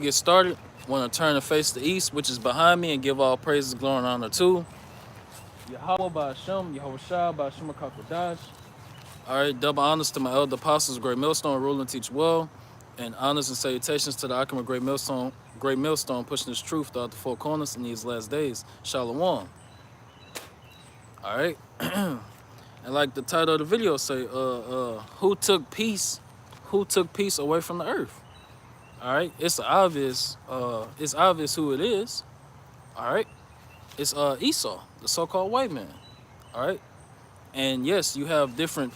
Get started, want to turn and face the east, which is behind me, and give all praises, glory, and honor to Yahweh by Hashem, Yahweh Shah by Hashem Kakadash. All right, double honors to my elder apostles, Great Millstone, rule and teach well, and honors and salutations to the Akim of Great Millstone, pushing his truth throughout the four corners in these last days. Shalom. All right, and like the title of the video say, who took peace? Who took peace away from the earth? All right, it's obvious. It's obvious who it is. All right, it's Esau, the so-called white man. All right, and yes, you have different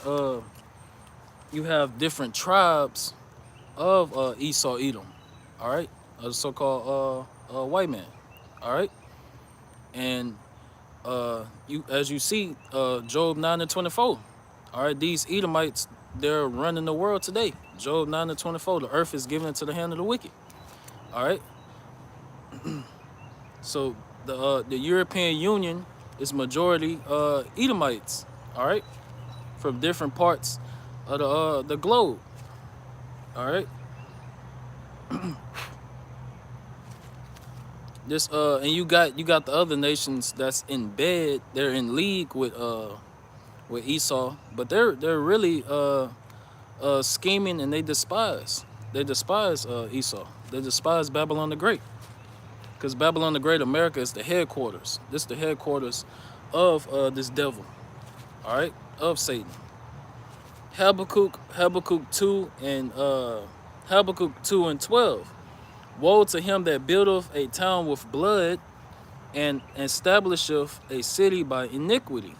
tribes of Esau, Edom. All right, the so-called white man. All right, and you as you see, Job 9:24. All right, these Edomites, they're running the world today. Job 9:24. The earth is given into the hand of the wicked. All right. So the European Union is majority Edomites. All right, from different parts of the globe. All right. This and you got the other nations that's in bed. They're in league with Esau, but they're really scheming, and they despise Esau. They despise Babylon the Great, because Babylon the Great, America, is the headquarters. This is the headquarters of this devil. All right, of Satan. Habakkuk 2 and Habakkuk 2 and 12. Woe to him that buildeth a town with blood, and establisheth a city by iniquity.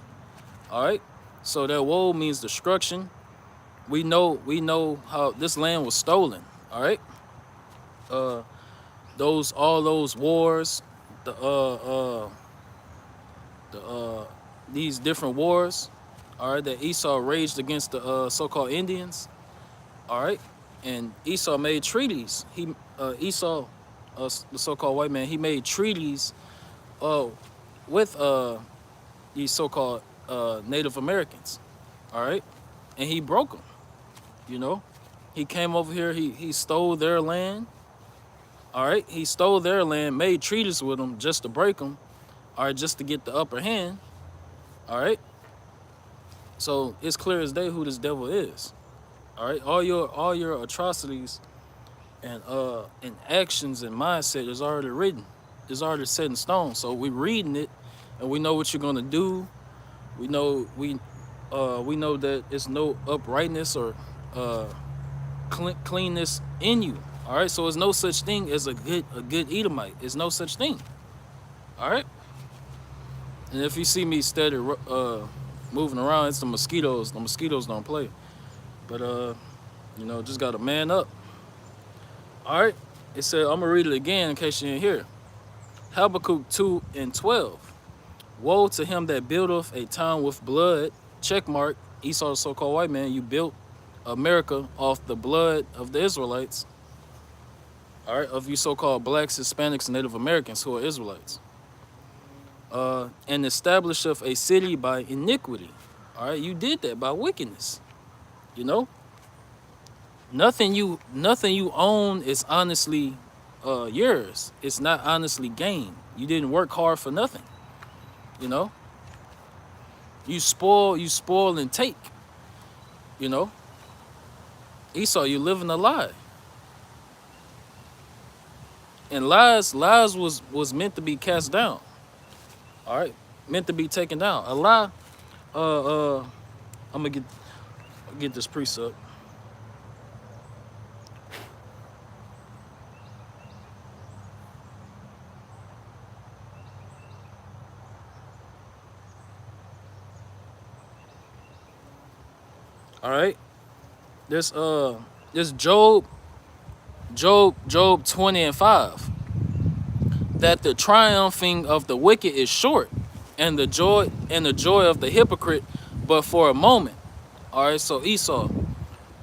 All right, so that woe means destruction. We know how this land was stolen. All right, all those wars, these different wars, all right, that Esau raged against the so-called Indians. All right, and Esau made treaties. Esau, the so-called white man, he made treaties with these so-called Native Americans. All right, and he broke them. You know, he came over here. He stole their land. All right, he stole their land, made treaties with them just to break them. All right, just to get the upper hand. All right, so it's clear as day who this devil is. All right, all your atrocities and actions and mindset is already written. It's already set in stone. So we're reading it, and we know what you're gonna do. We know that it's no uprightness or cleanness in you. All right, so there's no such thing as a good Edomite. There's no such thing. All right, and if you see me steady moving around, it's the mosquitoes. The mosquitoes don't play. But just gotta man up. All right, it said, I'm gonna read it again in case you didn't hear. Habakkuk 2 and 12. Woe to him that buildeth a town with blood. Check mark. Esau, the so-called white man, you built America off the blood of the Israelites. All right, of you so-called blacks, Hispanics, and Native Americans who are Israelites. And establisheth a city by iniquity. All right, you did that by wickedness. You know, nothing you own is honestly yours. It's not honestly gained. You didn't work hard for nothing. You know, you spoil and take. You know, Esau, you living a lie. And lies was meant to be cast down. All right, meant to be taken down. A lie. I'm gonna get this precept. All right, this Job 20 and 5. That the triumphing of the wicked is short, and the joy of the hypocrite but for a moment. All right, so Esau,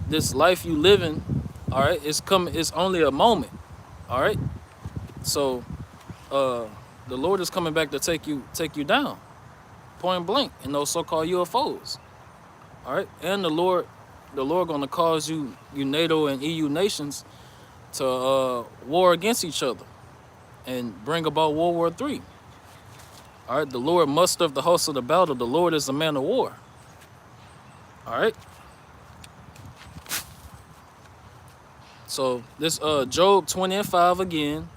this life you living, all right, it's only a moment. All right, so the Lord is coming back to take you down, point blank, in those so-called UFOs. All right, and the Lord gonna cause you NATO and EU nations to war against each other and bring about World War III. All right, the Lord mustereth the host of the battle. The Lord is a man of war. All right. So this Job 20:5 again,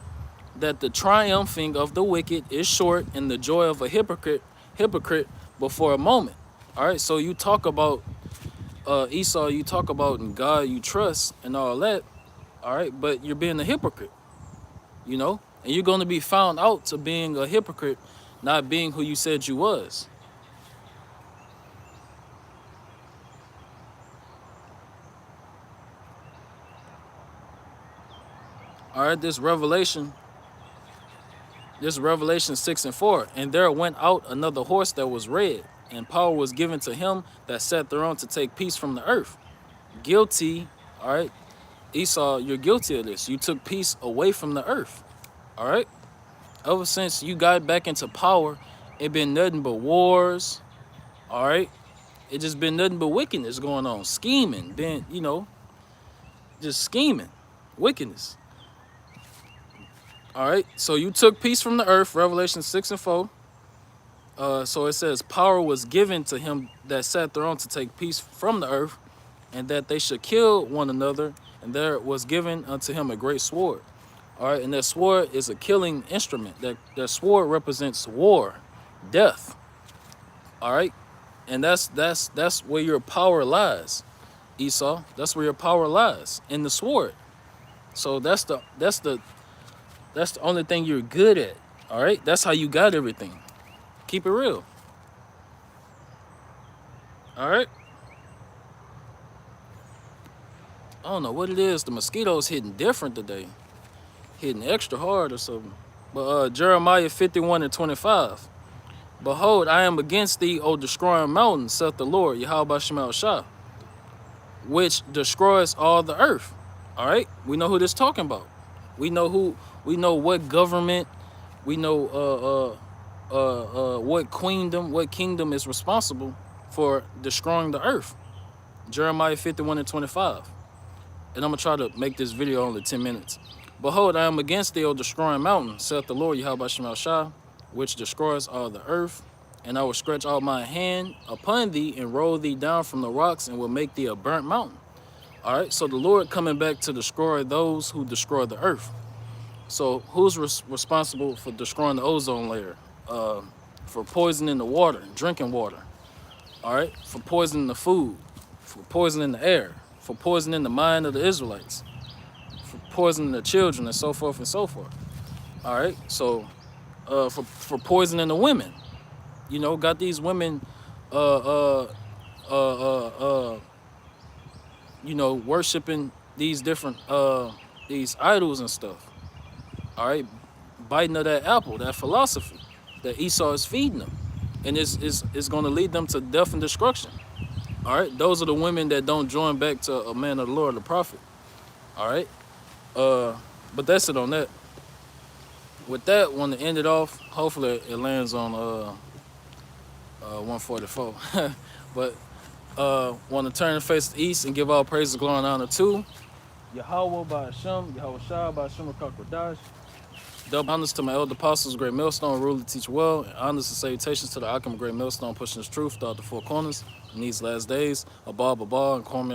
that the triumphing of the wicked is short, and the joy of a hypocrite but for a moment. All right. So you talk about Esau, you talk about in God you trust and all that. All right, but you're being a hypocrite, you know, and you're going to be found out to being a hypocrite, not being who you said you was. All right, this Revelation 6:4, and there went out another horse that was red, and power was given to him that sat thereon to take peace from the earth. Guilty, all right, Esau, you're guilty of this. You took peace away from the earth, all right? Ever since you got back into power, it been nothing but wars, all right? It just been nothing but wickedness going on, scheming, been, you know, just scheming, wickedness. All right, so you took peace from the earth, Revelation 6:4. So it says, power was given to him that sat thereon to take peace from the earth, and that they should kill one another, and there was given unto him a great sword. All right, and that sword is a killing instrument. That sword represents war, death. All right, and that's where your power lies, Esau. That's where your power lies, in the sword. So that's the only thing you're good at. All right, that's how you got everything. Keep it real. All right. I don't know what it is. The mosquitoes hitting different today, hitting extra hard or something. But Jeremiah 51:25. Behold, I am against thee, O destroying mountain, saith the Lord, Yahweh Shemel Shah, which destroys all the earth. All right, we know who this talking about. We know what government. We know what kingdom is responsible for destroying the earth. Jeremiah 51:25. And I'm gonna try to make this video only 10 minutes. Behold, I am against thee, O destroying mountain, saith the Lord, Yahweh Shemel Shah, which destroys all the earth. And I will stretch out my hand upon thee and roll thee down from the rocks and will make thee a burnt mountain. All right, so the Lord coming back to destroy those who destroy the earth. So who's responsible for destroying the ozone layer? For poisoning the water, drinking water. All right, for poisoning the food, for poisoning the air, for poisoning the mind of the Israelites, for poisoning the children, and so forth and so forth. All right, so for poisoning the women, you know, got these women, you know, worshiping these different these idols and stuff. All right, biting of that apple, that philosophy that Esau is feeding them, and it's going to lead them to death and destruction. All right, those are the women that don't join back to a man of the Lord, the prophet. All right, but that's it on that. With that, want to end it off. Hopefully, it lands on 144. But want to turn and face the east and give all praise, glory, and honor to Yahweh by Hashem, Yahweh Shah by Hashem Rakakwadash. Double honors to my elder apostles, Great Millstone, ruler, teach well, and honors and salutations to the Akim, Great Millstone, pushing his truth throughout the four corners in these last days. Abba, and Kwame